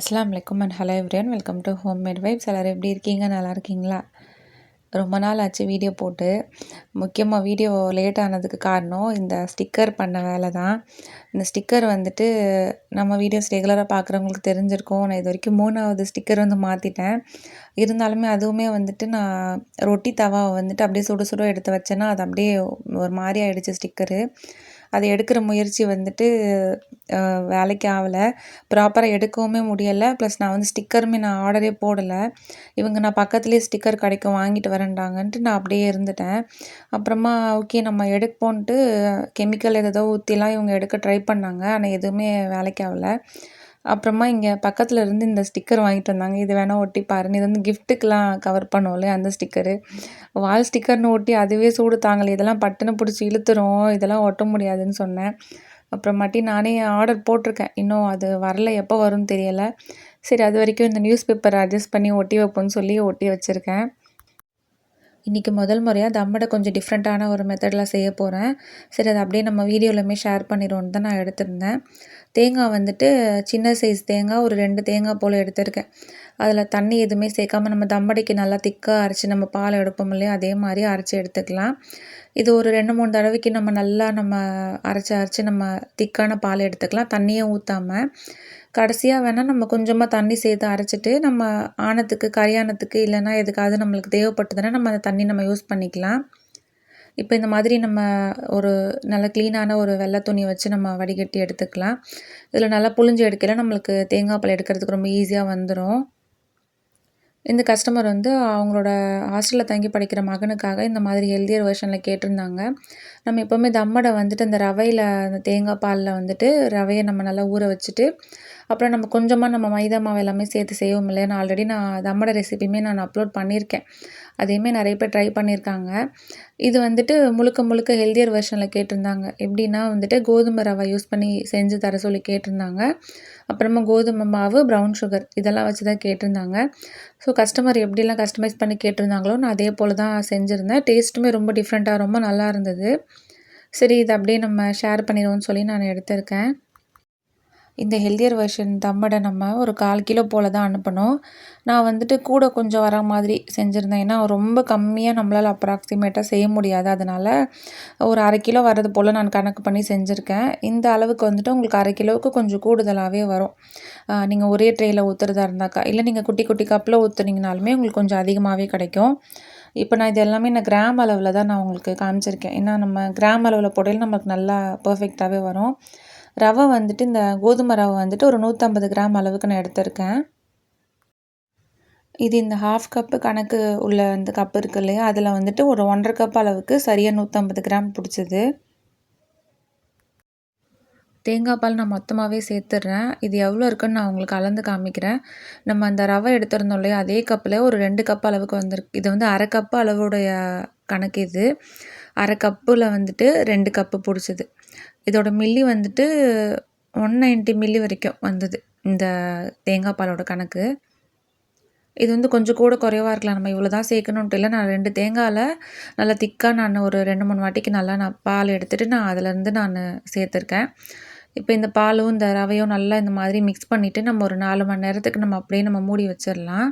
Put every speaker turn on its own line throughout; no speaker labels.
அஸ்ஸலாமு அலைக்கும் and hello everyone. Welcome to homemade vibes. எல்லாரும் எப்படி இருக்கீங்க? நல்லா இருக்கீங்களா? ரொம்ப நாள் ஆச்சு வீடியோ போட்டு. முக்கியமாக வீடியோ லேட் ஆனதுக்கு காரணம் இந்த ஸ்டிக்கர் பண்ண வேலை தான். இந்த ஸ்டிக்கர் வந்துட்டு நம்ம வீடியோஸ் ரெகுலராக பார்க்குறவங்களுக்கு தெரிஞ்சிருக்கும். நான் இது வரைக்கும் 3வது ஸ்டிக்கர் மாற்றிட்டேன். இருந்தாலுமே அதுவுமே வந்துட்டு நான் ரொட்டி தவாவை வந்துட்டு அப்படியே சுட சுட எடுத்து வச்சேன்னா அது அப்படியே ஒரு மாதிரி ஆயிடுச்சு ஸ்டிக்கரு. அதை எடுக்கிற முயற்சி வந்துட்டு வேலைக்கு ஆகலை. ப்ராப்பராக எடுக்கவுமே முடியலை. ப்ளஸ் நான் ஸ்டிக்கருமே நான் ஆர்டரே போடலை. இவங்க நான் பக்கத்துலேயே ஸ்டிக்கர் கிடைக்கும் வாங்கிட்டு வரேன்டாங்கன்ட்டு நான் அப்படியே இருந்துட்டேன். அப்புறமா ஓகே நம்ம எடுப்போன்ட்டு கெமிக்கல் ஏதோ ஊற்றிலாம் இவங்க எடுக்க ட்ரை பண்ணாங்க. ஆனால் எதுவுமே வேலைக்கு ஆகலை. அப்புறமா இங்கே பக்கத்தில் இருந்து இந்த ஸ்டிக்கர் வாங்கிட்டு வந்தாங்க. இது வேணால் ஒட்டி பாருன்னு. இது கிஃப்ட்டுக்கெலாம் கவர் பண்ணுவோம்ல அந்த ஸ்டிக்கரு. வால் ஸ்டிக்கர்னு ஒட்டி அதுவே சூடு தாங்கலை. இதெல்லாம் பட்டுன்னு பிடிச்சி இழுத்துரும், இதெல்லாம் ஒட்ட முடியாதுன்னு சொன்னேன். அப்புறமாட்டி நானே ஆர்டர் போட்டிருக்கேன். இன்னும் அது வரல, எப்போ வரும்னு தெரியலை. சரி அது வரைக்கும் இந்த நியூஸ் பேப்பர் அட்ஜஸ்ட் பண்ணி ஒட்டி வைப்போன்னு சொல்லி ஒட்டி வச்சுருக்கேன். இன்றைக்கி முதல் முறையாக தம்மடை கொஞ்சம் டிஃப்ரெண்ட்டான ஒரு மெத்தடில் செய்ய போகிறேன். சரி அதை அப்படியே நம்ம வீடியோவிலுமே ஷேர் பண்ணிடுவோன்னு தான் நான் எடுத்திருந்தேன். தேங்காய் வந்துட்டு சின்ன சைஸ் தேங்காய் ஒரு 2 தேங்காய் போல் எடுத்திருக்கேன். அதில் தண்ணி எதுவுமே சேர்க்காம நம்ம தம்மடைக்கு நல்லா திக்காக அரைச்சி நம்ம பால் எடுப்போம் இல்லையா, அதே மாதிரி அரைச்சி எடுத்துக்கலாம். இது ஒரு 2-3 தடவைக்கு நம்ம அரைச்சி நம்ம திக்கான பால் எடுத்துக்கலாம், தண்ணியே ஊற்றாமல். கடைசியாக வேணால் நம்ம கொஞ்சமாக தண்ணி சேர்த்து அரைச்சிட்டு நம்ம ஆனத்துக்கு கரியானத்துக்கு இல்லைன்னா எதுக்காவது நம்மளுக்கு தேவைப்பட்டதுன்னா நம்ம அந்த தண்ணி நம்ம யூஸ் பண்ணிக்கலாம். இப்போ இந்த மாதிரி நம்ம ஒரு நல்ல க்ளீனான ஒரு வெள்ளை துணி வச்சு நம்ம வடிகட்டி எடுத்துக்கலாம். இதில் நல்லா புழிஞ்சு எடுக்கல நம்மளுக்கு தேங்காய் பால் எடுக்கிறதுக்கு ரொம்ப ஈஸியாக வந்துடும். இந்த கஸ்டமர் அவங்களோட ஹாஸ்டலில் தங்கி படிக்கிற மகனுக்காக இந்த மாதிரி ஹெல்தியர் வெர்ஷனில் கேட்டிருந்தாங்க. நம்ம எப்போவுமே தம்மடை வந்துட்டு அந்த ரவையில் அந்த தேங்காய் பாலில் ரவையை நம்ம நல்லா ஊற வச்சுட்டு அப்புறம் நம்ம கொஞ்சமாக நம்ம மைதா மாவு எல்லாமே சேர்த்து செய்வோம் இல்லையா. நான் ஆல்ரெடி தம்மடை ரெசிபியுமே நான் அப்லோட் பண்ணியிருக்கேன். அதையுமே நிறைய பேர் ட்ரை பண்ணியிருக்காங்க. இது முழுக்க ஹெல்தியர் வெர்ஷனில் கேட்டிருந்தாங்க. எப்படின்னா கோதுமை ரவை யூஸ் பண்ணி செஞ்சு தர சொல்லி கேட்டிருந்தாங்க. அப்புறமா கோதுமை மாவு, ப்ரௌன் சுகர் இதெல்லாம் வச்சு தான் கேட்டிருந்தாங்க. ஸோ கஸ்டமர் எப்படிலாம் கஸ்டமைஸ் பண்ணி கேட்டிருந்தாங்களோ நான் அதே போல் தான் செஞ்சுருந்தேன். டேஸ்ட்டுமே ரொம்ப டிஃப்ரெண்ட்டாக ரொம்ப நல்லா இருந்தது. சரி இதை அப்படியே நம்ம ஷேர் பண்ணிடுவோம்னு சொல்லி நான் எடுத்திருக்கேன். இந்த ஹெல்தியர் வெர்ஷன் தம்மடை நம்ம ஒரு 1/4 கிலோ போல் தான் அனுப்பணும். நான் கூட கொஞ்சம் வர மாதிரி செஞ்சுருந்தேன். ஏன்னா ரொம்ப கம்மியாக நம்மளால் அப்ராக்சிமேட்டாக செய்ய முடியாது. அதனால் ஒரு 1/2 கிலோ வர்றது போல் நான் கணக்கு பண்ணி செஞ்சுருக்கேன். இந்த அளவுக்கு உங்களுக்கு 1/2 கிலோவுக்கு கொஞ்சம் கூடுதலாகவே வரும். நீங்கள் ஒரே ட்ரேயில் ஊற்றுறதா இருந்தாக்கா, இல்லை நீங்கள் குட்டி குட்டி கப்பில் ஊற்றுனீங்கனாலுமே உங்களுக்கு கொஞ்சம் அதிகமாகவே கிடைக்கும். இப்போ நான் இது எல்லாமே கிராம் அளவில் தான் நான் உங்களுக்கு காமிச்சிருக்கேன். ஏன்னா நம்ம கிராம் அளவில் போடையில் நமக்கு நல்லா பர்ஃபெக்டாகவே வரும். ரவை இந்த கோதுமை ரவை ஒரு 150 கிராம் அளவுக்கு நான் எடுத்திருக்கேன். இது இந்த 1/2 கப்பு கணக்கு உள்ள இந்த கப்பு இருக்குது இல்லையா, அதில் ஒரு 1½ கப் அளவுக்கு சரியாக 150 கிராம் பிடிச்சது. தேங்காய் பால் நான் மொத்தமாகவே சேர்த்துட்றேன். இது எவ்வளோ இருக்குன்னு நான் உங்களுக்கு அளந்து காமிக்கிறேன். நம்ம அந்த ரவை எடுத்திருந்தோம் இல்லையா, அதே கப்பில் ஒரு 2 கப் அளவுக்கு வந்திருக்கு. இது 1/2 கப்பு அளவுடைய கணக்கு இது. 1/2 கப்பில் 2 கப்பு பிடிச்சது. இதோட மில்லி 190 மில்லி வரைக்கும் வந்தது இந்த தேங்காய் பாலோட கணக்கு. இது கொஞ்சம் கூட குறைவாக இருக்கலாம். நம்ம இவ்வளோ தான் சேர்க்கணுன்ட்டு இல்லை. நான் 2 தேங்காயில் நல்லா திக்காக நான் ஒரு 2-3 வாட்டிக்கு நல்லா நான் பால் எடுத்துகிட்டு நான் அதிலேருந்து நான் சேர்த்துருக்கேன். இப்போ இந்த பாலும் இந்த ரவையும் நல்லா இந்த மாதிரி மிக்ஸ் பண்ணிவிட்டு நம்ம ஒரு 4 மணி நேரத்துக்கு நம்ம அப்படியே நம்ம மூடி வச்சிடலாம்.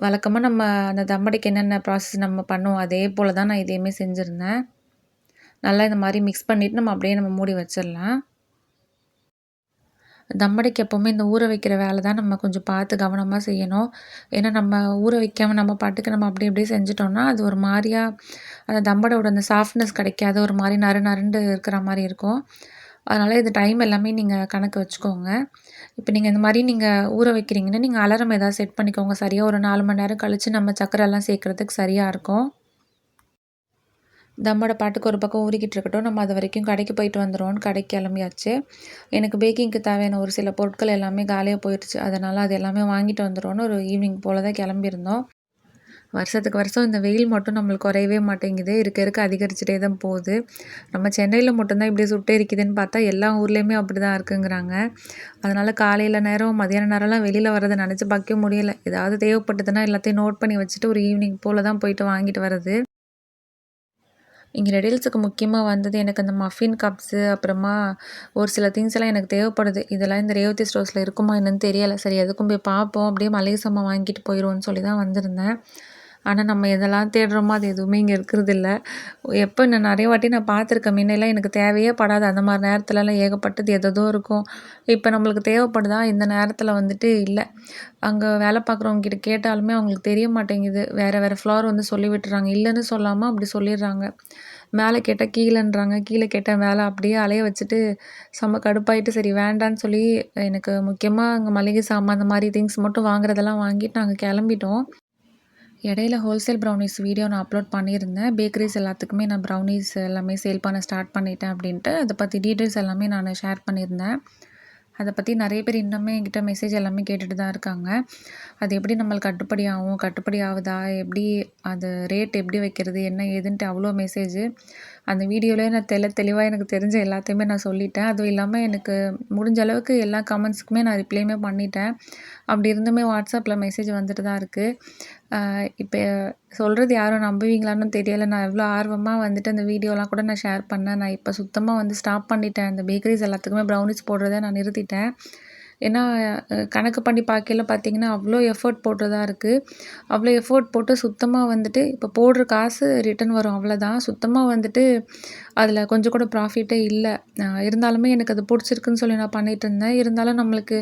வழக்கமாக நம்ம அந்த தம்மடைக்கு என்னென்ன ப்ராசஸ் நம்ம பண்ணுவோம் அதே போல் தான் நான் இதையுமே செஞ்சுருந்தேன். நல்லா இந்த மாதிரி மிக்ஸ் பண்ணிவிட்டு நம்ம அப்படியே நம்ம மூடி வச்சிடலாம். தம்மடைக்கு எப்போவுமே இந்த ஊற வைக்கிற வேலை தான் நம்ம கொஞ்சம் பார்த்து கவனமாக செய்யணும். ஏன்னா நம்ம ஊற வைக்காமல் நம்ம பாட்டுக்கு நம்ம அப்படி இப்படியே செஞ்சிட்டோம்னா அது ஒரு மாதிரியா அந்த தம்மடையோட அந்த சாஃப்ட்னஸ் கிடைக்காது. ஒரு மாதிரி நறுண்டு இருக்கிற மாதிரி இருக்கும். அதனால் இது டைம் எல்லாமே நீங்கள் கணக்கு வச்சுக்கோங்க. இப்போ நீங்கள் இந்த மாதிரி நீங்கள் ஊற வைக்கிறீங்கன்னா நீங்கள் அலாரம் ஏதாவது செட் பண்ணிக்கோங்க. சரியாக ஒரு 4 மணி நேரம் கழித்து நம்ம சர்க்கரைலாம் சேர்க்குறதுக்கு சரியாக இருக்கும். தம்மடை பாட்டுக்கு ஒரு பக்கம் ஊறிக்கிட்டு இருக்கட்டும். நம்ம அது வரைக்கும் கடைக்கு போயிட்டு வந்துடுவோம்னு கடைக்கு கிளம்பியாச்சு. எனக்கு பேக்கிங்க்கு தேவையான ஒரு சில பொருட்கள் எல்லாமே காலியாக போயிடுச்சு. அதனால் அது எல்லாமே வாங்கிட்டு வந்துடுவோன்னு ஒரு ஈவினிங் போல் தான் கிளம்பியிருந்தோம். வருஷத்துக்கு வருஷம் இந்த வெயில் மட்டும் நம்மளுக்கு குறையவே மாட்டேங்குது. இருக்க அதிகரிச்சுட்டே தான் போகுது. நம்ம சென்னையில் மட்டும்தான் இப்படி சுட்டு இருக்குதுன்னு பார்த்தா எல்லா ஊர்லேயுமே அப்படி தான் இருக்குங்கிறாங்க. அதனால் காலையில் நேரம் மதியான நேரம்லாம் வெளியில் வரதை நினச்சி பார்க்க முடியலை. ஏதாவது தேவைப்பட்டதுன்னா எல்லாத்தையும் நோட் பண்ணி வச்சுட்டு ஒரு ஈவினிங் போல் தான் போயிட்டு வாங்கிட்டு வர்றது. இங்கே ரெடில்ஸுக்கு முக்கியமாக வந்தது எனக்கு அந்த மஃபின் கப்ஸு, அப்புறமா ஒரு சில திங்ஸ் எல்லாம் எனக்கு தேவைப்படுது. இதெல்லாம் இந்த ரேவதி ஸ்டோர்ஸில் இருக்குமா என்னன்னு தெரியலை. சரி எதுக்கும் போய் பார்ப்போம், அப்படியே மளிகை சாமான் வாங்கிட்டு போயிடுவோம்னு சொல்லி தான் வந்திருந்தேன். ஆனால் நம்ம எதெல்லாம் தேடுறோமோ அது எதுவுமே இங்கே இருக்கிறதில்ல. எப்போ நான் நிறைய வாட்டி நான் பார்த்துருக்கேன். முன்னெல்லாம் எனக்கு தேவையே படாது. அந்த மாதிரி நேரத்துலலாம் ஏகப்பட்டது எதோ இருக்கும். இப்போ நம்மளுக்கு தேவைப்படுதா இந்த நேரத்தில் வந்துட்டு இல்லை. அங்கே வேலை பார்க்குறவங்க கிட்ட கேட்டாலுமே அவங்களுக்கு தெரிய மாட்டேங்குது. வேறு வேறு ஃப்ளோர் வந்து சொல்லி விட்டுறாங்க. இல்லைன்னு சொல்லாமல் அப்படி சொல்லிடுறாங்க. மேலே கேட்டால் கீழேன்றாங்க, கீழே கேட்டால் மேலே, அப்படியே அலைய வச்சுட்டு செம்ம கடுப்பாயிட்டு சரி வேண்டான்னு சொல்லி எனக்கு முக்கியமாக அங்கே மளிகை சாமான் அந்த மாதிரி திங்ஸ் மட்டும் வாங்குறதெல்லாம் வாங்கிட்டு நாங்கள் கிளம்பிட்டோம். இடையில ஹோல்சேல் ப்ரௌனீஸ் வீடியோ நான் அப்லோட் பண்ணியிருந்தேன். பேக்கரிஸ் எல்லாத்துக்குமே நான் ப்ரௌனீஸ் எல்லாமே சேல் பண்ண ஸ்டார்ட் பண்ணிட்டேன் அப்படின்ட்டு. அதை பற்றி டீட்டெயில்ஸ் எல்லாமே நான் ஷேர் பண்ணியிருந்தேன். அதை பற்றி நிறைய பேர் இன்னுமே என்கிட்ட மெசேஜ் எல்லாமே கேட்டுட்டு தான் இருக்காங்க. அது எப்படி நம்மளுக்கு கட்டுப்படி ஆகும், கட்டுப்படி ஆகுதா, எப்படி அது ரேட் எப்படி வைக்கிறது, என்ன ஏதுன்ட்டு அவ்வளோ மெசேஜு. அந்த வீடியோவிலே நான் தெளிவாக எனக்கு தெரிஞ்ச எல்லாத்தையுமே நான் சொல்லிட்டேன். அதுவும் இல்லாமல் எனக்கு முடிஞ்ச அளவுக்கு எல்லா கமெண்ட்ஸுக்குமே நான் ரிப்ளையுமே பண்ணிட்டேன். அப்படி இருந்துமே வாட்ஸ்அப்பில் மெசேஜ் வந்துட்டு தான் இருக்குது. இப்போ சொல்கிறது யாரும் நம்புவீங்களான்னு தெரியலை. நான் எவ்வளோ ஆர்வமாக வந்துட்டு அந்த வீடியோலாம் கூட நான் ஷேர் பண்ணேன். நான் இப்போ சுத்தமாக வந்து ஸ்டாப் பண்ணிட்டேன். அந்த பேக்கரிஸ் எல்லாத்துக்குமே ப்ரௌனிஸ் போடுறத நான் நிறுத்திட்டேன். ஏன்னா கணக்கு பண்ணி பார்க்கையில பார்த்தீங்கன்னா அவ்வளோ எஃபோர்ட் போட்டதா இருக்குது. அவ்வளோ எஃபோர்ட் போட்டு சுத்தமாக வந்துட்டு இப்போ போடுற காசு ரிட்டர்ன் வரும் அவ்வளோதான். சுத்தமாக வந்துட்டு அதில் கொஞ்சம் கூட ப்ராஃபிட்டே இல்லை. இருந்தாலுமே எனக்கு அது பிடிச்சிருக்குன்னு சொல்லி நான் பண்ணிகிட்ருந்தேன். இருந்தாலும் நம்மளுக்கு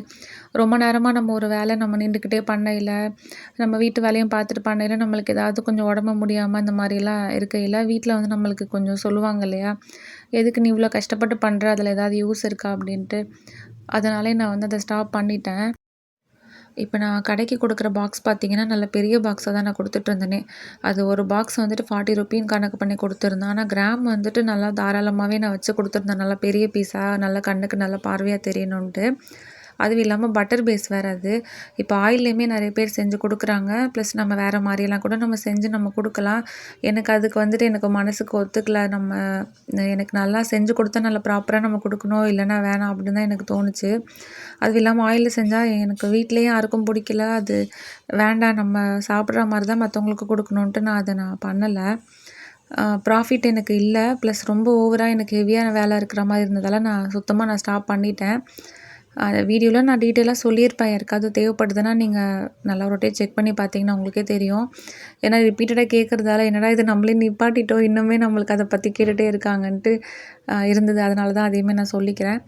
ரொம்ப நேரமாக நம்ம ஒரு வேலை நம்ம நின்றுக்கிட்டே பண்ணையில், நம்ம வீட்டு வேலையும் பார்த்துட்டு பண்ணையில் நம்மளுக்கு ஏதாவது கொஞ்சம் உடம்பு முடியாமல் இந்த மாதிரிலாம் இருக்கையில் வீட்டில் வந்து நம்மளுக்கு கொஞ்சம் சொல்லுவாங்க இல்லையா, எதுக்கு நீ இவ்வளோ கஷ்டப்பட்டு பண்ணுற, அதில் ஏதாவது யூஸ் இருக்கா அப்படின்ட்டு. அதனாலே நான் வந்து அதை ஸ்டாப் பண்ணிட்டேன். இப்போ நான் கடைக்கு கொடுக்குற பாக்ஸ் பார்த்தீங்கன்னா, நல்ல பெரிய பாக்ஸாக தான் நான் கொடுத்துட்ருந்தேனே. அது ஒரு பாக்ஸ் வந்துட்டு 40 ருப்பீன்னு கணக்கு பண்ணி கொடுத்துருந்தேன். ஆனால் கிராம் வந்துட்டு நல்லா தாராளமாகவே நான் வச்சு கொடுத்துருந்தேன். நல்லா பெரிய பீஸாக, நல்லா கண்ணுக்கு நல்லா பார்வையாக தெரியணுன்ட்டு. அதுவும் இல்லாமல் பட்டர் பேஸ் வேறு அது. இப்போ ஆயில்லையுமே நிறைய பேர் செஞ்சு கொடுக்குறாங்க. ப்ளஸ் நம்ம வேறு மாதிரியெல்லாம் கூட நம்ம செஞ்சு நம்ம கொடுக்கலாம். எனக்கு அதுக்கு வந்துட்டு எனக்கு மனசுக்கு ஒத்துக்கல. எனக்கு நல்லா செஞ்சு கொடுத்தா நல்லா ப்ராப்பராக நம்ம கொடுக்கணும், இல்லைன்னா வேணாம் அப்படின்னு தான் எனக்கு தோணுச்சு. அதுவும் இல்லாமல் ஆயிலில் செஞ்சால் எனக்கு வீட்லேயும் யாருக்கும் பிடிக்கல. அது வேண்டாம், நம்ம சாப்பிட்ற மாதிரி தான் மற்றவங்களுக்கு கொடுக்கணுன்ட்டு நான் பண்ணலை. ப்ராஃபிட் எனக்கு இல்லை. ப்ளஸ் ரொம்ப ஓவராக எனக்கு ஹெவியான வேலை இருக்கிற மாதிரி இருந்ததால் நான் ஸ்டாப் பண்ணிட்டேன். அந்த வீடியோவில் நான் டீட்டெயிலாக சொல்லியிருப்பேன். யாருக்காவது தேவைப்படுதுன்னா நீங்கள் நல்லா ஒரு டைம் செக் பண்ணி பார்த்தீங்கன்னா உங்களுக்கே தெரியும். ஏன்னா ரிப்பீட்டடாக கேட்குறதால என்னடா இது நம்மளே நிப்பாட்டிட்டோம், இன்னுமே நம்மளுக்கு அதை பற்றி கேட்டுகிட்டே இருக்காங்கன்ட்டு இருந்தது. அதனால தான் அதையுமே நான் சொல்லிக்கிறேன்.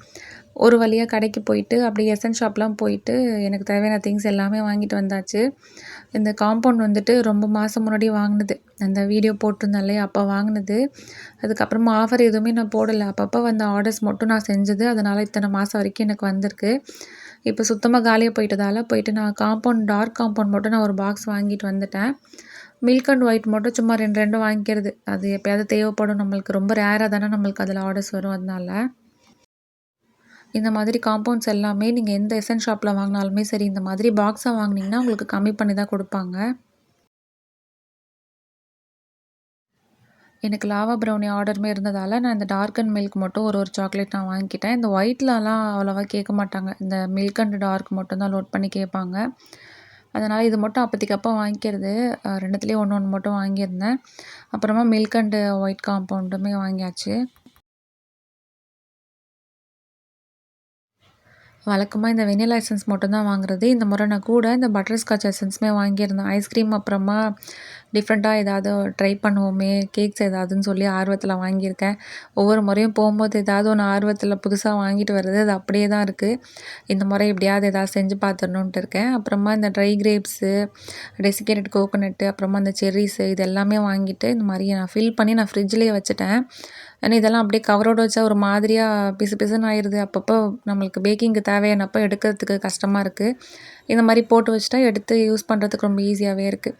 ஒரு வழியாக கடைக்கு போயிட்டு அப்படியே எசன்ஸ் ஷாப்லாம் போயிட்டு எனக்கு தேவையான திங்ஸ் எல்லாமே வாங்கிட்டு வந்தாச்சு. இந்த காம்பவுண்ட் வந்துட்டு ரொம்ப மாதம் முன்னாடி வாங்கினது. அந்த வீடியோ போட்டிருந்தேன் இல்லையா, அப்போ வாங்கினது. அதுக்கப்புறமா ஆஃபர் எதுவுமே நான் போடலை. அப்பப்போ வந்த ஆர்டர்ஸ் மட்டும் நான் செஞ்சது. அதனால் இத்தனை மாதம் வரைக்கும் எனக்கு வந்திருக்கு. இப்போ சுத்தமாக காலியாக போயிட்டு நான் டார்க் காம்பவுண்ட் மட்டும் நான் ஒரு பாக்ஸ் வாங்கிட்டு வந்துட்டேன். மில்க் அண்ட் ஒயிட் மட்டும் சும்மா 2 வாங்கிக்கிறது. அது எப்போயாவது தேவைப்படும் நம்மளுக்கு. ரொம்ப ரேராக தானே நம்மளுக்கு அதில் ஆர்டர்ஸ் வரும். அதனால இந்த மாதிரி காம்பவுண்ட்ஸ் எல்லாமே நீங்கள் எந்த எசன்ஸ் ஷாப்பில் வாங்கினாலுமே சரி, இந்த மாதிரி பாக்ஸாக வாங்கினீங்கன்னா உங்களுக்கு கம்மி பண்ணி தான் கொடுப்பாங்க. எனக்கு லாவா ப்ரௌனி ஆர்டருமே இருந்ததால் நான் இந்த டார்க் அண்ட் மில்க் மட்டும் ஒரு சாக்லேட் நான் வாங்கிக்கிட்டேன். இந்த ஒயிட்லலாம் அவ்வளோவா கேட்க மாட்டாங்க. இந்த மில்க் அண்ட் டார்க் மட்டும் தான் லோட் பண்ணி கேட்பாங்க. அதனால் இது மட்டும் அப்போதைக்கு அப்போ வாங்கிக்கிறது. 2த்துலேயும் ஒன்று மட்டும் வாங்கியிருந்தேன். அப்புறமா மில்க் அண்டு ஒயிட் காம்பவுண்டுமே வாங்கியாச்சு. வழக்கமாக இந்த வெண்ணிலா எசன்ஸ் மட்டும் தான் வாங்குறது. இந்த முறை நான் கூட இந்த பட்டர்ஸ்காட்ச் எசன்ஸுமே வாங்கியிருந்தேன். ஐஸ்கிரீம் அப்புறமா டிஃப்ரெண்ட்டாக ஏதாவது ட்ரை பண்ணுவோமே, கேக்ஸ் ஏதாவதுன்னு சொல்லி ஆர்வத்தில் வாங்கியிருக்கேன். ஒவ்வொரு முறையும் போகும்போது ஏதாவது ஒன்று ஆர்வத்தில் புதுசாக வாங்கிட்டு வர்றது, அது அப்படியே தான் இருக்குது. இந்த முறை எப்படியாவது ஏதாவது செஞ்சு பார்த்துடணுன்ட்டு இருக்கேன். அப்புறமா இந்த ட்ரை கிரேப்ஸு, டெசிகேட்டட் கோகோனட்டு, அப்புறமா இந்த செர்ரீஸு இது எல்லாமே வாங்கிட்டு இந்த மாதிரி நான் ஃபில் பண்ணி நான் ஃப்ரிட்ஜ்லேயே வச்சுட்டேன். ஏன்னா இதெல்லாம் அப்படியே கவரோடு வச்சா ஒரு மாதிரியாக பிசு பிசுன்னு ஆயிடுது. அப்பப்போ நம்மளுக்கு பேக்கிங்க்கு தேவையானப்போ எடுக்கிறதுக்கு கஷ்டமாக இருக்குது. இந்த மாதிரி போட்டு வச்சுட்டா எடுத்து யூஸ் பண்ணுறதுக்கு ரொம்ப ஈஸியாகவே இருக்குது.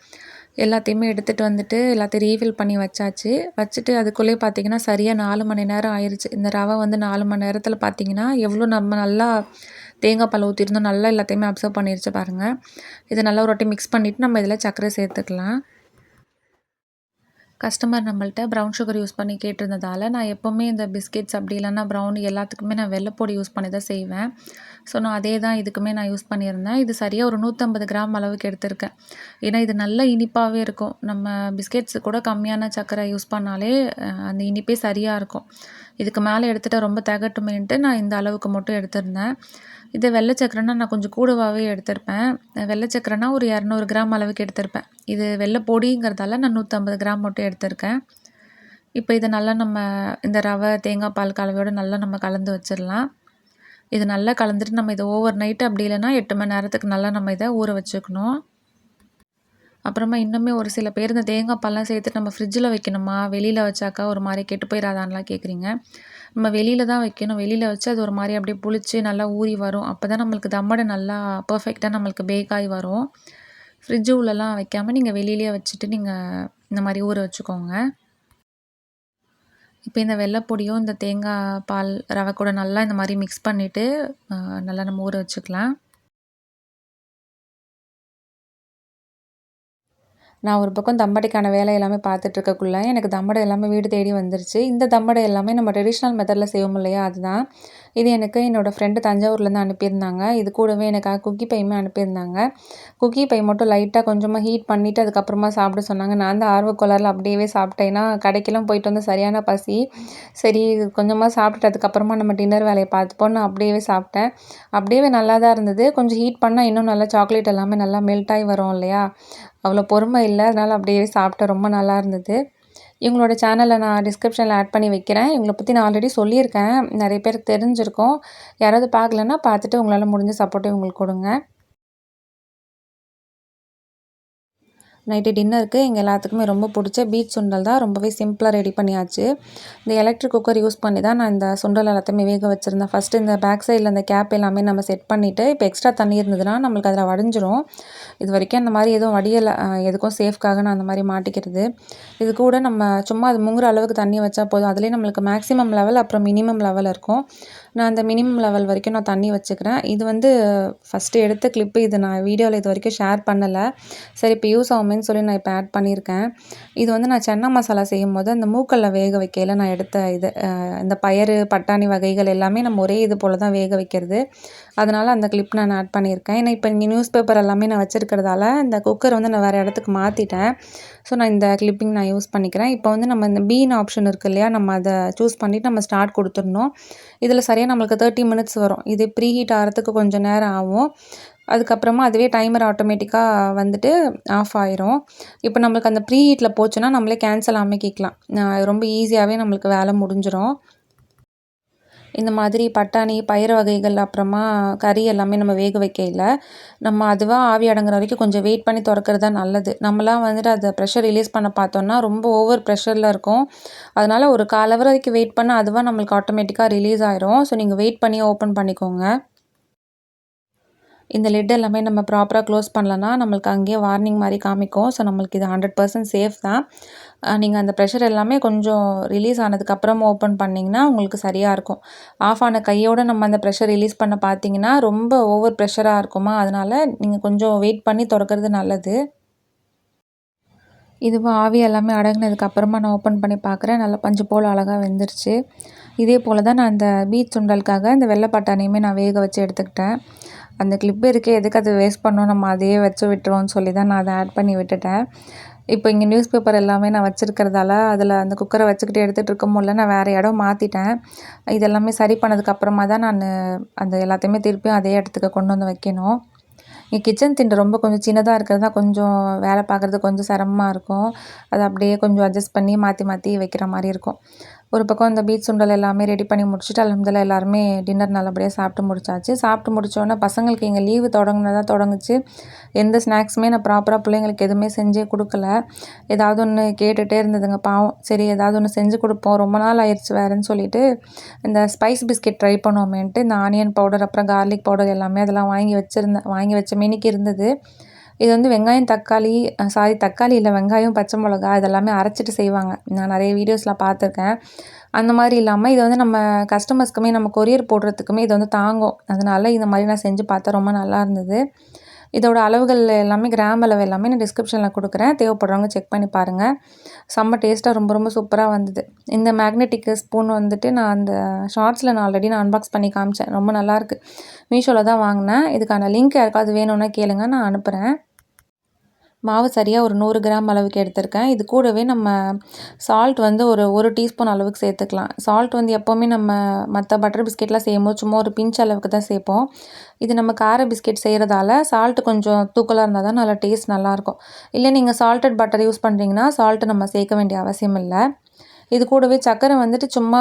எல்லாத்தையுமே எடுத்துகிட்டு வந்துட்டு எல்லாத்தையும் ரீஃபில் பண்ணி வச்சாச்சு. வச்சுட்டு அதுக்குள்ளேயே பார்த்திங்கன்னா சரியாக 4 மணி நேரம் ஆயிடுச்சு. இந்த ரவை வந்து 4 மணி நேரத்தில் பார்த்திங்கன்னா எவ்வளோ நம்ம நல்லா தேங்காய் பால் ஊற்றிருந்தோம், நல்லா எல்லாத்தையுமே அப்சர்வ் பண்ணிருச்சு பாருங்கள். இதை நல்லா ஒரு வாட்டி மிக்ஸ் பண்ணிவிட்டு நம்ம இதில் சர்க்கரை சேர்த்துக்கலாம். கஸ்டமர் நம்மள்ட்ட ப்ரவுன் சுகர் யூஸ் பண்ணி கேட்டிருந்ததால, நான் எப்போவுமே இந்த பிஸ்கெட்ஸ் அப்படி இல்லைன்னா ப்ரௌனி எல்லாத்துக்குமே நான் வெல்லப்பொடி யூஸ் பண்ணி தான் செய்வேன். ஸோ, நான் அதே தான் இதுக்குமே நான் யூஸ் பண்ணியிருந்தேன். இது சரியா ஒரு 150 கிராம் அளவுக்கு எடுத்திருக்கேன். ஏன்னா, இது நல்ல இனிப்பாவே இருக்கும். நம்ம பிஸ்கெட்ஸ் கூட கம்மியான சர்க்கரை யூஸ் பண்ணாலே அந்த இனிப்பே சரியா இருக்கும். இதுக்கு மேலே எடுத்துட்டா ரொம்ப திகட்டுமேன்ட்டு நான் இந்த அளவுக்கு மட்டும் எடுத்திருந்தேன். இதே வெள்ளை சர்க்கரைனா நான் கொஞ்சம் கூடவாவே எடுத்திருப்பேன். வெள்ளை சர்க்கரைனா ஒரு 200 கிராம் அளவுக்கு எடுத்திருப்பேன். இது வெல்ல பொடிங்கிறதால நான் 150 கிராம் மட்டும் எடுத்திருக்கேன். இப்போ இத நல்லா நம்ம இந்த ரவை, தேங்காய் பால் கலவையோட நல்லா நம்ம கலந்து வச்சிடலாம். இது நல்லா கலந்துட்டு நம்ம இதை ஓவர் நைட் அப்படி இல்லைன்னா 8 மணி நேரத்துக்கு நல்லா நம்ம இதை ஊற வச்சுக்கணும். அப்புறமா இன்னுமே ஒரு சில பேர் இந்த தேங்காய் பால்லாம் சேர்த்துட்டு நம்ம ஃப்ரிட்ஜில் வைக்கணுமா, வெளியில் வச்சாக்கா ஒரு மாதிரி கெட்டு போயிடாதான்லாம் கேட்குறீங்க. நம்ம வெளியில் தான் வைக்கணும். வெளியில் வச்சு அது ஒரு மாதிரி அப்படியே புளிச்சு நல்லா ஊறி வரும். அப்போ தான் நம்மளுக்கு தம்மடை நல்லா பர்ஃபெக்டாக நம்மளுக்கு பேக் ஆகி வரும். ஃப்ரிட்ஜு உள்ளலாம் வைக்காமல் நீங்கள் வெளியிலேயே வச்சுட்டு நீங்கள் இந்த மாதிரி ஊற வச்சுக்கோங்க. இப்போ இந்த வெள்ளைப்பொடியும் இந்த தேங்காய் பால் ரவை கூட நல்லா இந்த மாதிரி மிக்ஸ் பண்ணிவிட்டு நல்லா நம்ம ஊற வச்சுக்கலாம். நான் ஒரு பக்கம் தம்படைக்கான வேலை எல்லாமே பார்த்துட்டு இருக்கக்குள்ள எனக்கு தம்படை எல்லாமே வீடு தேடி வந்துருச்சு. இந்த தம்படை எல்லாமே நம்ம ட்ரெடிஷ்னல் மெத்தடில் செய்வோம் இல்லையா, அதுதான். இது எனக்கு என்னோடய ஃப்ரெண்டு தஞ்சாவூர்லேருந்து அனுப்பியிருந்தாங்க. இது கூடவே எனக்காக குக்கி பையுமே அனுப்பியிருந்தாங்க. குக்கி பை மட்டும் லைட்டாக கொஞ்சமாக ஹீட் பண்ணிவிட்டு அதுக்கப்புறமா சாப்பிட சொன்னாங்க. நான் தான் ஆர்வக்கோளாறில் அப்படியே சாப்பிட்டேன். ஏன்னா கடைக்கெல்லாம் போயிட்டு வந்து சரியான பசி. சரி கொஞ்சமாக சாப்பிட்டுட்டு அதுக்கப்புறமா நம்ம டின்னர் வேலையை பார்த்துப்போன்னு நான் அப்படியே சாப்பிட்டேன். அப்படியே நல்லா தான் இருந்தது. கொஞ்சம் ஹீட் பண்ணால் இன்னும் நல்லா சாக்லேட் எல்லாமே நல்லா மெல்ட் ஆகி வரும் இல்லையா, அவ்வளோ பொறுமை இல்லை. அதனால் அப்படியே சாப்பிட்டேன். ரொம்ப நல்லா இருந்தது. இவங்களோட சேனலை நான் டிஸ்கிரிப்ஷனில் ஆட் பண்ணி வைக்கிறேன். இவங்கள பற்றி நான் ஆல்ரெடி சொல்லியிருக்கேன். நிறைய பேருக்கு தெரிஞ்சிருக்கும். யாராவது பார்க்கலன்னா பார்த்துட்டு உங்களால் முடிஞ்ச சப்போர்ட்டை இவங்களுக்கு கொடுங்க. நைட்டு டின்னருக்கு எங்கள் எல்லாத்துக்குமே ரொம்ப பிடிச்ச பீட் சுண்டல் தான். ரொம்பவே சிம்பிளாக ரெடி பண்ணியாச்சு. இந்த எலக்ட்ரிக் குக்கர் யூஸ் பண்ணி தான் நான் இந்த சுண்டல் எல்லாத்தையுமே வேக வச்சுருந்தேன். ஃபஸ்ட்டு இந்த பேக் சைடில் இந்த கேப் எல்லாமே நம்ம செட் பண்ணிவிட்டு, இப்போ எக்ஸ்ட்ரா தண்ணி இருந்ததுன்னா நம்மளுக்கு அதில் வடிஞ்சிரும். இது வரைக்கும் அந்த மாதிரி எதுவும் வடியலை. எதுக்கும் சேஃப்காக நான் அந்த மாதிரி மாட்டிக்கிறது. இது கூட நம்ம சும்மா அது முங்குற அளவுக்கு தண்ணி வச்சா போதும். அதுலேயே நம்மளுக்கு மேக்ஸிமம் லெவல் அப்புறம் மினிமம் லெவல் இருக்கும். நான் அந்த மினிமம் லெவல் வரைக்கும் நான் தண்ணி வச்சுக்கிறேன். இது வந்து ஃபஸ்ட்டு எடுத்த கிளிப்பு. இது நான் வீடியோவில் இது வரைக்கும் ஷேர் பண்ணலை. சரி இப்போ யூஸ் ஆகுமேன்னு சொல்லி நான் இப்போ ஆட் பண்ணியிருக்கேன். இது வந்து நான் சன்னா மசாலா செய்யும்போது அந்த மூக்கல்ல வேக வைக்கையில் நான் எடுத்த இது. இந்த பயறு, பட்டாணி வகைகள் எல்லாமே நம்ம ஒரே இது போல் தான் வேக வைக்கிறது. அதனால் அந்த கிளிப் நான் ஆட் பண்ணியிருக்கேன். ஏன்னா இப்போ இங்கே நியூஸ் பேப்பர் எல்லாமே நான் வச்சுருக்கிறதால இந்த குக்கர் வந்து நான் வேறு இடத்துக்கு மாற்றிட்டேன். ஸோ நான் இந்த கிளிப்பிங் நான் யூஸ் பண்ணிக்கிறேன். இப்போ வந்து நம்ம இந்த பீன் ஆப்ஷன் இருக்குது இல்லையா, நம்ம அதை சூஸ் பண்ணிவிட்டு நம்ம ஸ்டார்ட் கொடுத்துடணும். இதில் சரியாக நம்மளுக்கு 30 மினிட்ஸ் வரும். இது ப்ரீ ஹீட் ஆகிறதுக்கு கொஞ்சம் நேரம் ஆகும். அதுக்கப்புறமா அதுவே டைமர் ஆட்டோமேட்டிக்காக வந்துட்டு ஆஃப் ஆயிரும். இப்போ நம்மளுக்கு அந்த ப்ரீ ஹீட்டில் போச்சுன்னா நம்மளே கேன்சல் அமைக்கிக்கலாம். ரொம்ப ஈஸியாகவே நம்மளுக்கு வேலை முடிஞ்சிடும். இந்த மாதிரி பட்டாணி, பயிறு வகைகள் அப்புறமா கறி எல்லாமே நம்ம வேக வைக்கையில் நம்ம அதுவாக ஆவி அடங்குற வரைக்கும் கொஞ்சம் வெயிட் பண்ணி திறக்கிறது தான் நல்லது. நம்மலாம் வந்துட்டு அதை ப்ரெஷர் ரிலீஸ் பண்ண பார்த்தோன்னா ரொம்ப ஓவர் ப்ரெஷரில் இருக்கும். அதனால் ஒரு 1/4 ஹவர் வரைக்கும் வெயிட் பண்ணால் அதுவாக நம்மளுக்கு ஆட்டோமேட்டிக்காக ரிலீஸ் ஆயிரும். ஸோ நீங்கள் வெயிட் பண்ணி ஓப்பன் பண்ணிக்கோங்க. இந்த லிட் எல்லாமே நம்ம ப்ராப்பராக க்ளோஸ் பண்ணலன்னா நம்மளுக்கு அங்கேயே வார்னிங் மாதிரி காமிக்கும். ஸோ நம்மளுக்கு இது 100% சேஃப் தான். நீங்கள் அந்த ப்ரெஷர் எல்லாமே கொஞ்சம் ரிலீஸ் ஆனதுக்கப்புறமா ஓப்பன் பண்ணிங்கன்னா உங்களுக்கு சரியாக இருக்கும். ஆஃப் ஆன கையோடு நம்ம அந்த ப்ரெஷர் ரிலீஸ் பண்ண பார்த்தீங்கன்னா ரொம்ப ஓவர் ப்ரெஷராக இருக்குமா, அதனால் நீங்கள் கொஞ்சம் வெயிட் பண்ணி திறக்கிறது நல்லது. இதுவும் ஆவி எல்லாமே அடங்கினதுக்கப்புறமா நான் ஓப்பன் பண்ணி பார்க்குறேன். நல்லா பஞ்சு போல் அழகாக வெந்துருச்சு. இதே போல் தான் நான் அந்த பீட் சுண்டலுக்காக இந்த வெள்ளை பட்டாணியுமே நான் வேக வச்சு எடுத்துக்கிட்டேன். அந்த கிளிப் இருக்கே, எதுக்கு அது வேஸ்ட் பண்ணணும், நம்ம அதையே வச்சு விட்டுருவோம்னு சொல்லி தான் நான் அதை ஆட் பண்ணி விட்டுட்டேன். இப்போ இங்கே நியூஸ் பேப்பர் எல்லாமே நான் வச்சுருக்கிறதால அதில் அந்த குக்கரை வச்சுக்கிட்டு எடுத்துகிட்டு இருக்கும்போது நான் வேறு இடம் மாற்றிட்டேன். இதெல்லாமே சரி பண்ணதுக்கப்புறமா தான் நான் அந்த எல்லாத்தையுமே திருப்பியும் அதே இடத்துக்கு கொண்டு வந்து வைக்கணும். என் கிச்சன் திண்டு ரொம்ப கொஞ்சம் சின்னதாக இருக்கிறது தான் கொஞ்சம் வேலை பார்க்குறது கொஞ்சம் சிரமமாக இருக்கும். அதை அப்படியே கொஞ்சம் அட்ஜஸ்ட் பண்ணி மாற்றி மாற்றி வைக்கிற மாதிரி இருக்கும். ஒரு பக்கம் இந்த பீட் சுண்டல் எல்லாமே ரெடி பண்ணி முடிச்சுட்டு அல்ஹம்துலில்லாஹ் எல்லாருமே டின்னர் நல்லபடியாக சாப்பிட்டு முடிச்சாச்சு. சாப்பிட்டு முடித்தோடனே பசங்களுக்கு இங்கே லீவு தொடங்குனதான் தொடங்குச்சு. எந்த ஸ்நாக்ஸுமே நான் ப்ராப்பராக பிள்ளைங்களுக்கு எதுவுமே செஞ்சே கொடுக்கல. ஏதாவது ஒன்று கேட்டுகிட்டே இருந்ததுங்க பாவம். சரி ஏதாவது ஒன்று செஞ்சு கொடுப்போம், ரொம்ப நாள் ஆயிடுச்சு வேறுன்னு சொல்லிட்டு இந்த ஸ்பைஸ் பிஸ்கெட் ட்ரை பண்ணுவோமேன்ட்டு இந்த ஆனியன் பவுடர் அப்புறம் கார்லிக் பவுடர் எல்லாமே அதெல்லாம் வாங்கி வச்ச மினிக்கு இருந்தது. இது வந்து வெங்காயம், தக்காளி தக்காளி இல்லை, வெங்காயம், பச்சை மிளகா இதெல்லாமே அரைச்சிட்டு செய்வாங்க. நான் நிறைய வீடியோஸில் பார்த்துருக்கேன். அந்த மாதிரி இல்லாமல் இது வந்து நம்ம கஸ்டமர்ஸ்க்குமே நம்ம கொரியர் போடுறதுக்குமே இது வந்து தாங்கும். அதனால் இந்த மாதிரி நான் செஞ்சு பார்த்தேன். ரொம்ப நல்லா இருந்தது. இதோட அளவுகள் எல்லாமே கிராம் அளவு எல்லாமே நான் டிஸ்கிரிப்ஷனில் கொடுக்குறேன், தேவைப்படுறவங்க செக் பண்ணி பாருங்கள். செம்ம டேஸ்ட்டாக ரொம்ப ரொம்ப சூப்பராக வந்தது. இந்த மேக்னெட்டிக் ஸ்பூன் வந்துட்டு நான் அந்த ஷார்ட்ஸில் நான் ஆல்ரெடி அன்பாக்ஸ் பண்ணி காமிச்சேன். ரொம்ப நல்லாயிருக்கு. மீஷோவில் தான் வாங்கினேன். இதுக்கான லிங்க் யாருக்காவது வேணும்னா கேளுங்க, நான் அனுப்புகிறேன். மாவு சரியாக ஒரு 100 கிராம் அளவுக்கு எடுத்திருக்கேன். இது கூடவே நம்ம சால்ட் வந்து ஒரு டீஸ்பூன் அளவுக்கு சேர்த்துக்கலாம். சால்ட் வந்து எப்போவுமே நம்ம மற்ற பட்டர் பிஸ்கெட்லாம் செய்யும்போது சும்மா ஒரு பிஞ்ச் அளவுக்கு தான் சேர்ப்போம். இது நம்ம கார பிஸ்கெட் செய்கிறதால சால்ட்டு கொஞ்சம் தூக்கலாக இருந்தால் தான் நல்லா டேஸ்ட் நல்லாயிருக்கும். இல்லை நீங்கள் சால்ட்டட் பட்டர் யூஸ் பண்ணுறீங்கன்னா சால்ட்டு நம்ம சேர்க்க வேண்டிய அவசியம் இல்லை. இது கூடவே சர்க்கரை வந்துட்டு சும்மா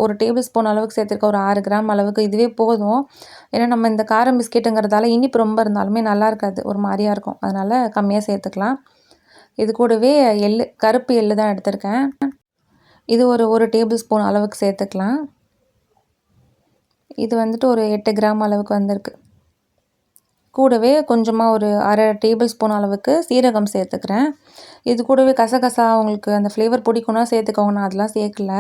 ஒரு டேபிள் ஸ்பூன் அளவுக்கு சேர்த்துருக்கேன். ஒரு 6 கிராம் அளவுக்கு இதுவே போதும். ஏன்னா நம்ம இந்த காரம் பிஸ்கெட்டுங்கிறதால இனிப்பு ரொம்ப இருந்தாலுமே நல்லா இருக்காது, ஒரு மாதிரியா இருக்கும். அதனால் கம்மியாக சேர்த்துக்கலாம். இது கூடவே கருப்பு எள்ளு தான் எடுத்திருக்கேன். இது ஒரு டேபிள் ஸ்பூன் அளவுக்கு சேர்த்துக்கலாம். இது வந்துட்டு ஒரு 8 கிராம் அளவுக்கு வந்திருக்கு. கூடவே கொஞ்சமாக ஒரு அரை டேபிள் ஸ்பூன் அளவுக்கு சீரகம் சேர்த்துக்கிறேன். இது கூடவே கசகசா உங்களுக்கு அந்த ஃப்ளேவர் பிடிக்கும்னா சேர்த்துக்கோங்க, நான் அதெல்லாம் சேர்க்கல.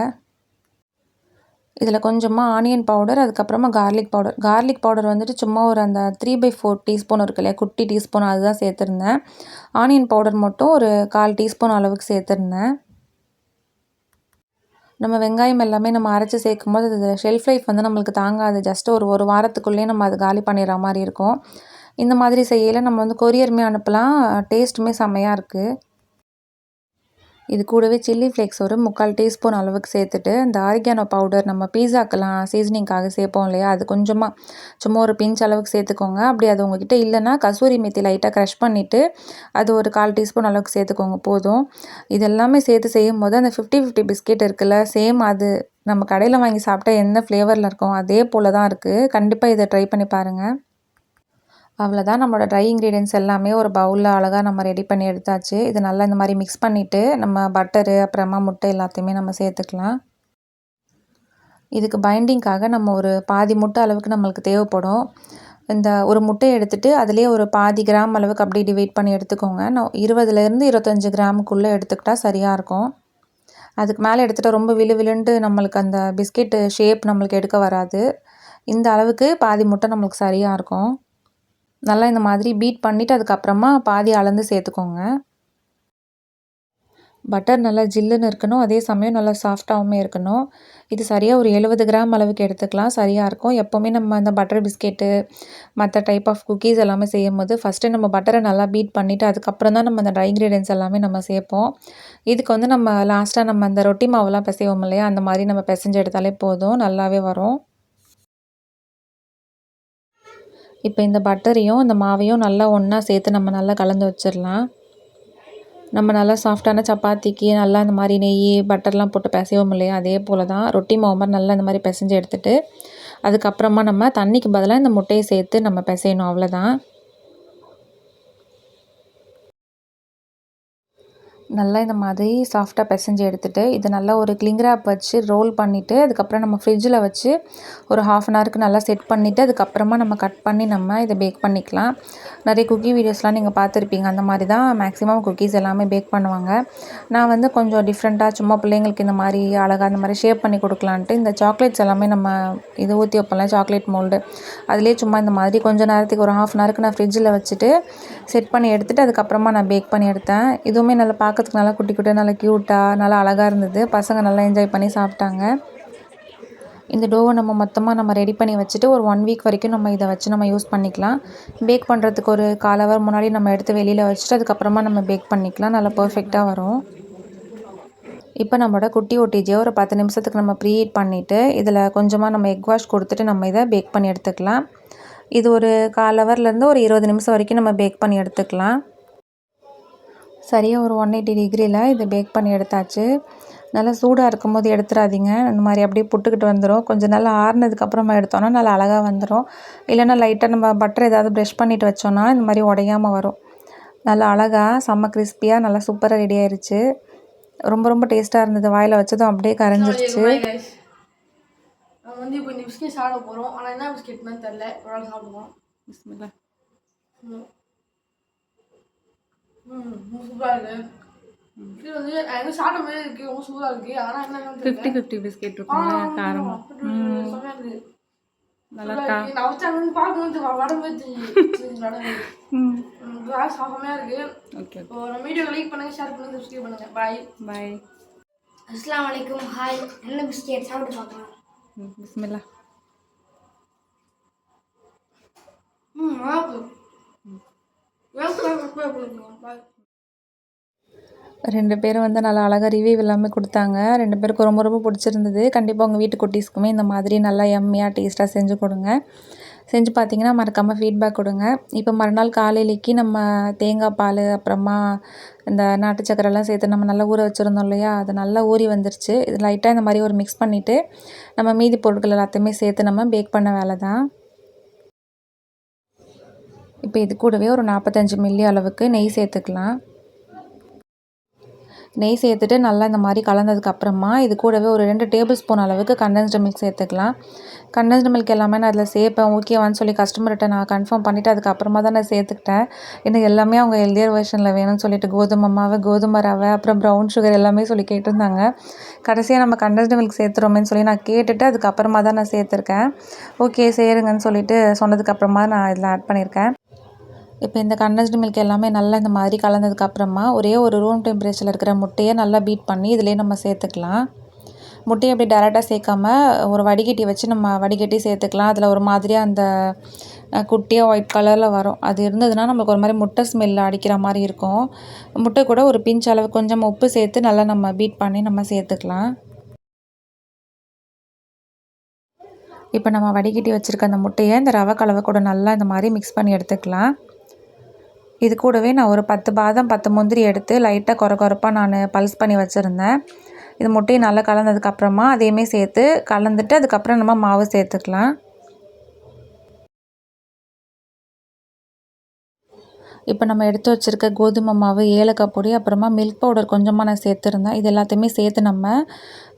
இதில் கொஞ்சமாக ஆனியன் பவுடர், அதுக்கப்புறமா கார்லிக் பவுடர் வந்துட்டு சும்மா ஒரு அந்த 3/4 டீஸ்பூன் இருக்கு இல்லையா, குட்டி டீஸ்பூன் அதுதான் சேர்த்துருந்தேன். ஆனியன் பவுடர் மட்டும் ஒரு 1/4 டீஸ்பூன் அளவுக்கு சேர்த்துருந்தேன். நம்ம வெங்காயம் எல்லாமே நம்ம அரைச்சி சேர்க்கும்போது அது ஷெல்ஃப் லைஃப் வந்து நம்மளுக்கு தாங்காது. ஜஸ்ட் ஒரு வாரத்துக்குள்ளேயே நம்ம அது காலி பண்ணிடுற மாதிரி இருக்கும். இந்த மாதிரி செய்யலை நம்ம வந்து கொரியருமே அனுப்பலாம். டேஸ்ட்டுமே செம்மையாக இருக்குது. இது கூடவே சில்லி ஃப்ளேக்ஸ் ஒரு 3/4 டீஸ்பூன் அளவுக்கு சேர்த்துட்டு, இந்த ஆரிகானோ பவுடர் நம்ம பீஸாக்கெல்லாம் சீசனிங்காக சேர்ப்போம் இல்லையா, அது கொஞ்சமாக சும்மா ஒரு பிஞ்ச் அளவுக்கு சேர்த்துக்கோங்க. அப்படி அது உங்ககிட்ட இல்லைன்னா கசூரி மேத்தி லைட்டாக க்ரஷ் பண்ணிவிட்டு அது ஒரு 1/4 டீஸ்பூன் அளவுக்கு சேர்த்துக்கோங்க, போதும். இது எல்லாமே சேர்த்து செய்யும்போது அந்த 50-50 பிஸ்கெட் இருக்குல்ல, சேம் அது நம்ம கடையில் வாங்கி சாப்பிட்டா என்ன ஃப்ளேவரில் இருக்கும் அதே போல் தான் இருக்குது. கண்டிப்பாக இதை ட்ரை பண்ணி பாருங்கள். அவ்வளோதான், நம்மளோட ட்ரை இன்க்ரீடியன்ஸ் எல்லாமே ஒரு பவுலில் அழகாக நம்ம ரெடி பண்ணி எடுத்தாச்சு. இது நல்லா இந்த மாதிரி மிக்ஸ் பண்ணிவிட்டு நம்ம பட்டரு அப்புறமா முட்டை எல்லாத்தையுமே நம்ம சேர்த்துக்கலாம். இதுக்கு பைண்டிங்காக நம்ம ஒரு பாதி முட்டை அளவுக்கு நம்மளுக்கு தேவைப்படும். இந்த ஒரு முட்டையை எடுத்துகிட்டு அதிலே ஒரு பாதி கிராம் அளவுக்கு அப்படியே டிவைட் பண்ணி எடுத்துக்கோங்க. நான் 20லேருந்து 25 கிராமுக்குள்ளே எடுத்துக்கிட்டால் சரியாக இருக்கும். அதுக்கு மேலே எடுத்துகிட்டா ரொம்ப விழுன்ட்டு நம்மளுக்கு அந்த பிஸ்கெட்டு ஷேப் நம்மளுக்கு எடுக்க வராது. இந்த அளவுக்கு பாதி முட்டை நம்மளுக்கு சரியாக இருக்கும். நல்லா இந்த மாதிரி பீட் பண்ணிவிட்டு அதுக்கப்புறமா பாதி அளந்து சேர்த்துக்கோங்க. பட்டர் நல்லா ஜில்லுன்னு இருக்கணும், அதே சமயம் நல்லா சாஃப்டாகவுமே இருக்கணும். இது சரியாக ஒரு 70 கிராம் அளவுக்கு எடுத்துக்கலாம், சரியாக இருக்கும். எப்போவுமே நம்ம அந்த பட்டர் பிஸ்கெட்டு மற்ற டைப் ஆஃப் குக்கீஸ் எல்லாமே செய்யும்போது ஃபஸ்ட்டு நம்ம பட்டரை நல்லா பீட் பண்ணிவிட்டு அதுக்கப்புறம் தான் நம்ம அந்த ட்ரை இன்க்ரீடியன்ஸ் எல்லாமே நம்ம சேர்ப்போம். இதுக்கு வந்து நம்ம லாஸ்ட்டாக நம்ம அந்த ரொட்டி மாவுலாம் பிசைவோம் இல்லையா, அந்த மாதிரி நம்ம பிசைஞ்சு எடுத்தாலே போதும், நல்லாவே வரும். இப்போ இந்த பட்டரையும் இந்த மாவையும் நல்லா ஒன்றா சேர்த்து நம்ம நல்லா கலந்து வச்சிடலாம். நம்ம நல்லா சாஃப்டான சப்பாத்திக்கு நல்லா இந்த மாதிரி நெய் பட்டர்லாம் போட்டு பிசைவோம் இல்லையா, அதே போல் தான் ரொட்டி மாவு மாதிரி நல்லா இந்த மாதிரி பிசைஞ்சு எடுத்துகிட்டு அதுக்கப்புறமா நம்ம தண்ணிக்கு பதிலாக இந்த முட்டையை சேர்த்து நம்ம பிசையணும், அவ்வளோதான். நல்லா இந்த மாதிரி சாஃப்டாக பிசைஞ்சு எடுத்துகிட்டு இது நல்லா ஒரு கிளிங் ராப் வச்சு ரோல் பண்ணிவிட்டு அதுக்கப்புறம் நம்ம ஃப்ரிட்ஜில் வச்சு ஒரு 1/2 அன் ஹவருக்கு நல்லா செட் பண்ணிவிட்டு அதுக்கப்புறமா நம்ம கட் பண்ணி நம்ம இதை பேக் பண்ணிக்கலாம். நிறைய குக்கி வீடியோஸ்லாம் நீங்கள் பார்த்துருப்பீங்க, அந்த மாதிரி தான் மேக்ஸிமம் குக்கீஸ் எல்லாமே பேக் பண்ணுவாங்க. நான் வந்து கொஞ்சம் டிஃப்ரெண்ட்டாக சும்மா பிள்ளைங்களுக்கு இந்த மாதிரி அழகாக இந்த மாதிரி ஷேப் பண்ணி கொடுக்கலான்ட்டு இந்த சாக்லேட்ஸ் எல்லாமே நம்ம இது ஊற்றி வைப்போம்ல சாக்லேட் மோல்டு, அதுலேயே சும்மா இந்த மாதிரி கொஞ்சம் நேரத்துக்கு ஒரு 1/2 அன் ஹவருக்கு நான் ஃப்ரிட்ஜில் வச்சுட்டு செட் பண்ணி எடுத்துகிட்டு அதுக்கப்புறமா நான் பேக் பண்ணி எடுத்தேன். இதுவுமே நல்லா பார்க்கறதுக்கு நல்லா குட்டி குட்டியாக நல்லா க்யூட்டாக நல்லா அழகாக இருந்தது. பசங்க நல்லா என்ஜாய் பண்ணி சாப்பிட்டாங்க. இந்த டோவை நம்ம மொத்தமாக ரெடி பண்ணி வச்சுட்டு ஒரு 1 வீக் வரைக்கும் நம்ம இதை வச்சு நம்ம யூஸ் பண்ணிக்கலாம். பேக் பண்ணுறதுக்கு ஒரு 1/4 ஹவர் முன்னாடி நம்ம எடுத்து வெளியில் வச்சுட்டு அதுக்கப்புறமா நம்ம பேக் பண்ணிக்கலாம், நல்லா பர்ஃபெக்டாக வரும். இப்போ நம்மளோட குட்டி ஓடிஜியை ஒரு 10 நிமிஷத்துக்கு நம்ம ப்ரீஹீட் பண்ணிவிட்டு இதில் கொஞ்சமாக நம்ம எக் வாஷ் கொடுத்துட்டு நம்ம இதை பேக் பண்ணி எடுத்துக்கலாம். இது ஒரு 1/4 ஹவர்லேருந்து ஒரு 20 நிமிஷம் வரைக்கும் நம்ம பேக் பண்ணி எடுத்துக்கலாம். சரியாக ஒரு 180 டிகிரியில் இதை பேக் பண்ணி எடுத்தாச்சு. நல்லா சூடாக இருக்கும்போது எடுத்துடாதீங்க, இந்த மாதிரி அப்படியே புட்டுக்கிட்டு வந்துடும். கொஞ்சம் நல்லா ஆறுனதுக்கப்புறமா எடுத்தோன்னா நல்லா அழகாக வந்துடும். இல்லைன்னா லைட்டாக நம்ம பட்டர் ஏதாவது ப்ரெஷ் பண்ணிவிட்டு வச்சோன்னா இந்த மாதிரி உடையாமல் வரும். நல்லா அழகாக செம்ம கிறிஸ்பியாக நல்லா சூப்பராக ரெடி ஆயிடுச்சு. ரொம்ப ரொம்ப டேஸ்ட்டாக இருந்தது. வாயில் வச்சதும் அப்படியே கரைஞ்சிருச்சு.
வந்து இப்போ இந்த பிஸ்கெட் சாப்பிட போகிறோம், ஆனால் என்ன பிஸ்கெட்னு தெரில, ஒரு நாள் சாப்பிடுவோம்.
பிஸ்மில்லா.
சூப்பராக இருக்குது. இது வந்து எனக்கு சாப்பிட்ட மாதிரி இருக்குது, ரொம்ப சூப்பராக இருக்குது. ஆனால் என்ன
50-50 பிஸ்கெட் இருக்கும்ல காரமாக.
செம்மையாக இருக்குது.
நல்லா இருக்கா?
நான் வச்சாங்கன்னு பார்க்கணும் உடம்பு
ம்
கிளாஸ் ஆகாமையாக இருக்குது.
ஓகே
இப்போ நம்ம வீடியோ லைக் பண்ணுங்கள், ஷேர் பண்ணுங்கள், சப்ஸ்கிரைப் பண்ணுங்கள். பாய்
பாய்.
அஸ்ஸலாமு அலைக்கும். ஹாய். என்ன பிஸ்கெட் சாப்பிட்டு பார்க்கலாம்.
பிஸ்மில்லா.
பாய்.
2 பேரும் வந்து நல்லா அழகாக ரிவ்யூ எல்லாமே கொடுத்தாங்க. 2 பேருக்கும் ரொம்ப ரொம்ப பிடிச்சிருந்தது. கண்டிப்பாக உங்கள் வீட்டு குட்டீஸ்க்குமே இந்த மாதிரி நல்லா யம்மியாக டேஸ்ட்டாக செஞ்சு கொடுங்க. செஞ்சு பார்த்தீங்கன்னா மறக்காமல் ஃபீட்பேக் கொடுங்க. இப்போ மறுநாள் காலையிலேக்கு நம்ம தேங்காய் பால், அப்புறமா இந்த நாட்டு சக்கரைலாம் சேர்த்து நம்ம நல்லா ஊற வச்சுருந்தோம் இல்லையா, அது நல்லா ஊறி வந்துருச்சு. இது லைட்டாக இந்த மாதிரி ஒரு மிக்ஸ் பண்ணிவிட்டு நம்ம மீதி பொருட்கள் எல்லாத்தையுமே சேர்த்து நம்ம பேக் பண்ண வேலை தான். இப்போ இது கூடவே ஒரு 45 மில்லி அளவுக்கு நெய் சேர்த்துக்கலாம். நெய் சேர்த்துட்டு நல்லா இந்த மாதிரி கலந்ததுக்கப்புறமா இது கூடவே ஒரு 2 டேபிள் ஸ்பூன் அளவுக்கு கண்டென்ஸ்டு மில்க் சேர்த்துக்கலாம். கண்டென்ஸ்டு மில்க் எல்லாமே நான் அதில் சேர்ப்பேன், ஓகேவான்னு சொல்லி கஸ்டமர்கிட்ட நான் கன்ஃபார்ம் பண்ணிவிட்டு அதுக்கப்புறமா தான் நான் சேர்த்துக்கிட்டேன். ஏன்னா எல்லாமே அவங்க ஹெல்தியர் வெர்ஷனில் வேணும்னு சொல்லிட்டு கோதுமை மாவு, கோதுமை ரவை, அப்புறம் ப்ரௌன் சுகர் எல்லாமே சொல்லி கேட்டிருந்தாங்க. கடைசியாக நம்ம கண்டென்ஸ்டு மில்க் சேர்த்துறோமேன்னு சொல்லி நான் கேட்டுட்டு அதுக்கப்புறமா தான் நான் சேர்த்துருக்கேன். ஓகே சேருங்கன்னு சொல்லிட்டு சொன்னதுக்கப்புறமா நான் இதில் ஆட் பண்ணியிருக்கேன். இப்போ இந்த கண்டென்ஸ்டு மில்க் எல்லாமே நல்லா இந்த மாதிரி கலந்ததுக்கப்புறமா ஒரே ஒரு ரூம் டெம்பரேச்சரில் இருக்கிற முட்டையை நல்லா பீட் பண்ணி இதிலே நம்ம சேர்த்துக்கலாம். முட்டையை அப்படி டேரெக்டாக சேர்க்காம ஒரு வடிகட்டி வச்சு நம்ம வடிகட்டி சேர்த்துக்கலாம். அதில் ஒரு மாதிரியாக அந்த குட்டியாக ஒயிட் கலரில் வரும். அது இருந்ததுன்னா நம்மளுக்கு ஒரு மாதிரி முட்டை ஸ்மெல் அடிக்கிற மாதிரி இருக்கும். முட்டை கூட ஒரு பிஞ்ச் அளவு கொஞ்சம் உப்பு சேர்த்து நல்லா நம்ம பீட் பண்ணி நம்ம சேர்த்துக்கலாம். இப்போ நம்ம வடிகட்டி வச்சுருக்க அந்த முட்டையை இந்த ரவை கலவை கூட நல்லா இந்த மாதிரி மிக்ஸ் பண்ணி எடுத்துக்கலாம். இது கூடவே நான் ஒரு 10 பாதாம் 10 முந்திரி எடுத்து லைட்டாக கொரப்பாக நான் பல்ஸ் பண்ணி வச்சுருந்தேன். இது முட்டையை நல்லா கலந்ததுக்கப்புறமா அதையுமே சேர்த்து கலந்துட்டு அதுக்கப்புறம் நம்ம மாவு சேர்த்துக்கலாம். இப்போ நம்ம எடுத்து வச்சுருக்க கோதுமை மாவு, ஏலக்காய் பொடி, அப்புறமா மில்க் பவுடர் கொஞ்சமாக நான் சேர்த்துருந்தேன். இது எல்லாத்தையுமே சேர்த்து நம்ம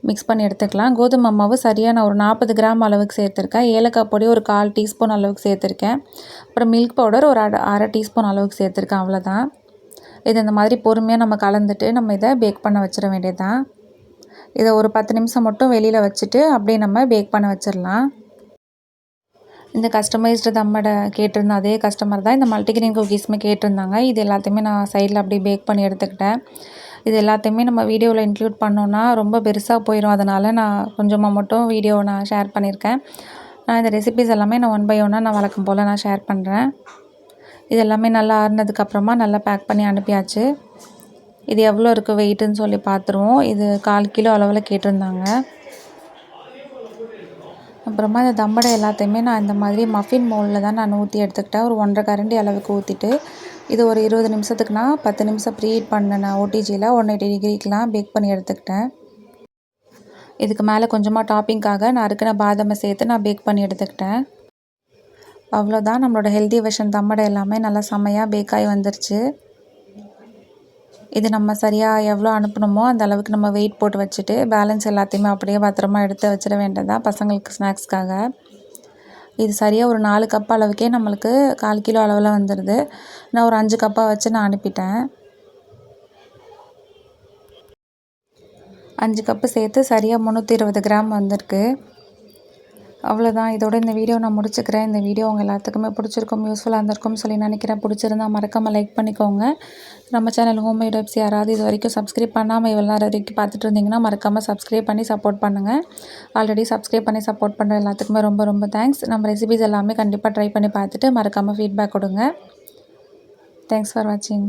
மிக்ஸ் பண்ணி எடுத்துக்கலாம். கோதுமை மாவு சரியாக நான் ஒரு 40 கிராம் அளவுக்கு சேர்த்துருக்கேன். ஏலக்காய் பொடி ஒரு 1/4 டீஸ்பூன் அளவுக்கு சேர்த்துருக்கேன். அப்புறம் மில்க் பவுடர் ஒரு அரை டீஸ்பூன் அளவுக்கு சேர்த்துருக்கேன். அவ்வளோதான். இது இந்த மாதிரி பொறுமையாக நம்ம கலந்துட்டு நம்ம இதை பேக் பண்ண வச்சிட வேண்டியது தான். இதை ஒரு 10 நிமிஷம் மட்டும் வெளியில் வச்சுட்டு அப்படியே நம்ம பேக் பண்ண வச்சிடலாம். இந்த கஸ்டமைஸ்டு தம்மடை கேட்டிருந்த அதே கஸ்டமர் தான் இந்த மல்டிகிரெயின் குக்கீஸுமே கேட்டிருந்தாங்க. இது எல்லாத்தையுமே நான் சைடில் அப்படியே பேக் பண்ணி எடுத்துக்கிட்டேன். இது எல்லாத்தையுமே நம்ம வீடியோவில் இன்க்ளூட் பண்ணோன்னா ரொம்ப பெருசாக போயிடும். அதனால் நான் கொஞ்சமாக மட்டும் வீடியோவை நான் ஷேர் பண்ணியிருக்கேன். நான் இந்த ரெசிபீஸ் எல்லாமே நான் 1 பை 1 நான் வழக்கம் போல் நான் ஷேர் பண்ணுறேன். இது எல்லாமே நல்லா ஆறுனதுக்கப்புறமா நல்லா பேக் பண்ணி அனுப்பியாச்சு. இது எவ்வளோ இருக்குது வெயிட்டுன்னு சொல்லி பார்த்துருவோம். இது 1/4 கிலோ அளவில் கேட்டிருந்தாங்க. அப்புறமா இந்த தம்படை எல்லாத்தையுமே நான் இந்த மாதிரி மஃபின் மோல்டில் தான் நான் ஊற்றி எடுத்துக்கிட்டேன். ஒரு 1½ கரண்டி அளவுக்கு ஊற்றிட்டு இது ஒரு 20 நிமிஷத்துக்கு நான் 10 நிமிஷம் ப்ரீஹீட் பண்ணேன். ஓடிஜியில் 180 டிகிரிக்கெலாம் பேக் பண்ணி எடுத்துக்கிட்டேன். இதுக்கு மேலே கொஞ்சமாக டாப்பிங்காக நான் அறுக்கின பாதாமை சேர்த்து நான் பேக் பண்ணி எடுத்துக்கிட்டேன். அவ்வளோதான், நம்மளோட ஹெல்தி வெர்ஷன் தம்மடை எல்லாமே நல்லா செம்மையாக பேக் ஆகி வந்துருச்சு. இது நம்ம சரியாக எவ்வளோ அனுப்பணுமோ அந்த அளவுக்கு நம்ம வெயிட் போட்டு வச்சுட்டு பேலன்ஸ் எல்லாத்தையுமே அப்படியே பத்திரமா எடுத்து வச்சிட வேண்டியதான் பசங்களுக்கு ஸ்நாக்ஸ்க்காக. இது சரியாக ஒரு 4 கப் அளவுக்கே நம்மளுக்கு 1/4 கிலோ அளவில் வந்துடுது. நான் ஒரு 5 கப்பாக வச்சு நான் அனுப்பிட்டேன். 5 கப்பு சேர்த்து சரியாக 320 கிராம் வந்திருக்கு. அவ்வளோதான், இதோட இந்த வீடியோ நான் முடிச்சுக்கிறேன். இந்த வீடியோ உங்கள் எல்லாத்துக்குமே பிடிச்சிருக்கும், யூஸ்ஃபுல்லாக இருந்திருக்கும்னு சொல்லி நினைக்கிறேன். பிடிச்சிருந்தா மறக்காமல் லைக் பண்ணிக்கோங்க. நம்ம சேனல் ஹோம்மேட் வெப்ஸ் யாராவது இது வரைக்கும் சப்ஸ்கிரைப் பண்ணாமல் இவ்வளோ நேரம் வரைக்கும் பார்த்துட்டு இருந்தீங்கன்னா மறக்காமல் சப்ஸ்கிரைப் பண்ணி சப்போர்ட் பண்ணுங்கள். ஆல்ரெடி சப்ஸ்கிரைப் பண்ணி சப்போர்ட் பண்ணுற எல்லாத்துக்குமே ரொம்ப ரொம்ப தேங்க்ஸ். நம்ம ரெசிபீஸ் எல்லாமே கண்டிப்பாக ட்ரை பண்ணி பார்த்துட்டு மறக்காமல் ஃபீட்பேக் கொடுங்க. தேங்க்ஸ் ஃபார் வாட்சிங்.